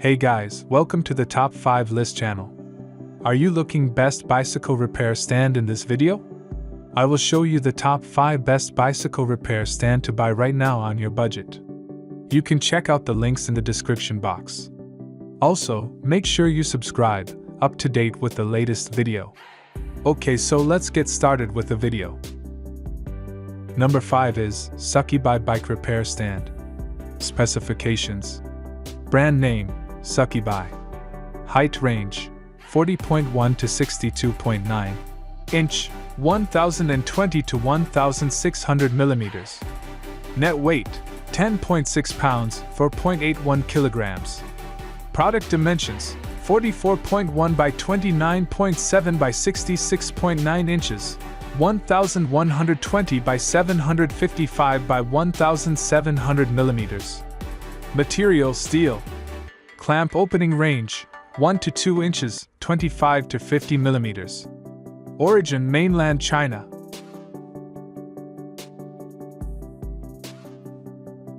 Hey guys, welcome to the Top 5 List channel. Are you looking best bicycle repair stand in this video? I will show you the top 5 best bicycle repair stand to buy right now on your budget. You can check out the links in the description box. Also, make sure you subscribe, up to date with the latest video. Okay, so let's get started with the video. Number 5 is Suckyby Bike Repair Stand. Specifications. Brand name, Suckyby. Height range, 40.1 to 62.9 inch, 1020 to 1600 millimeters. Net weight, 10.6 pounds, 4.81 kilograms. Product dimensions, 44.1 by 29.7 by 66.9 inches, 1120 by 755 by 1700 millimeters. Material steel. Clamp opening range, 1 to 2 inches, 25 to 50 millimeters. Origin mainland China.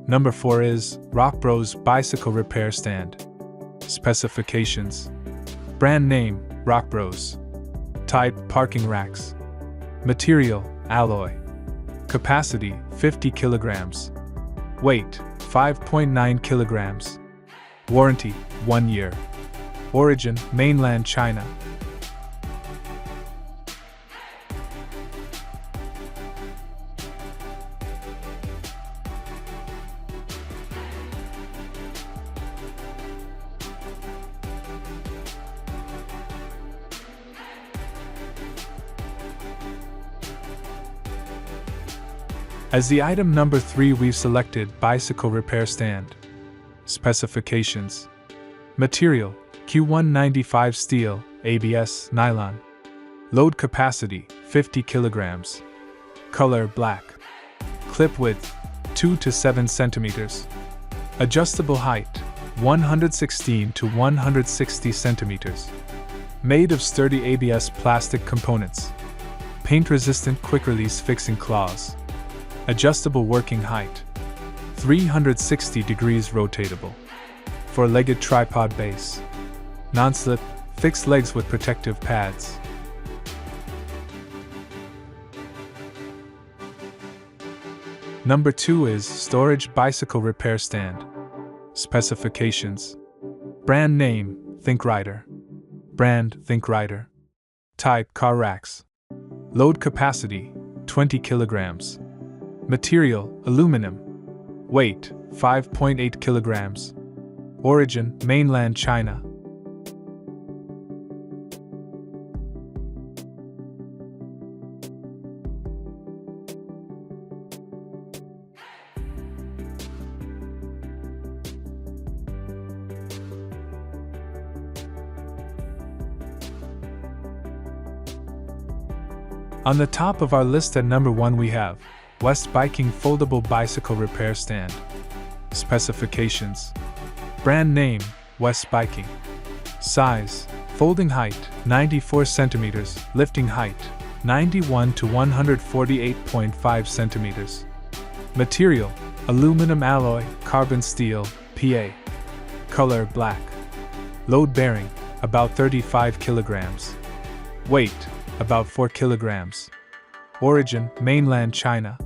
Number 4 is Rock Bros Bicycle Repair Stand. Specifications. Brand name, Rock Bros. Type, parking racks. Material, alloy. Capacity, 50 kilograms. Weight, 5.9 kilograms. Warranty, 1 year. Origin, mainland China. As the item number 3, we've selected bicycle repair stand. Specifications. Material, Q195 steel, ABS, nylon. Load capacity, 50 kilograms. Color, black. Clip width, 2 to 7 centimeters. Adjustable height, 116 to 160 centimeters. Made of sturdy ABS plastic components. Paint-resistant quick-release fixing claws. Adjustable working height. 360 degrees rotatable. Four-legged tripod base. Non-slip, fixed legs with protective pads. Number 2 is Storage Bicycle Repair Stand. Specifications. Brand name, ThinkRider. Brand, ThinkRider. Type, car racks. Load capacity, 20 kilograms. Material, aluminum. Weight, 5.8 kilograms. Origin, mainland China. On the top of our list at number 1 we have West Biking Foldable Bicycle Repair Stand. Specifications. Brand name, West Biking. Size, folding height, 94 centimeters, lifting height, 91 to 148.5 centimeters. Material, aluminum alloy, carbon steel, PA. Color, black. Load bearing, about 35 kilograms. Weight, about 4 kilograms. Origin, mainland China.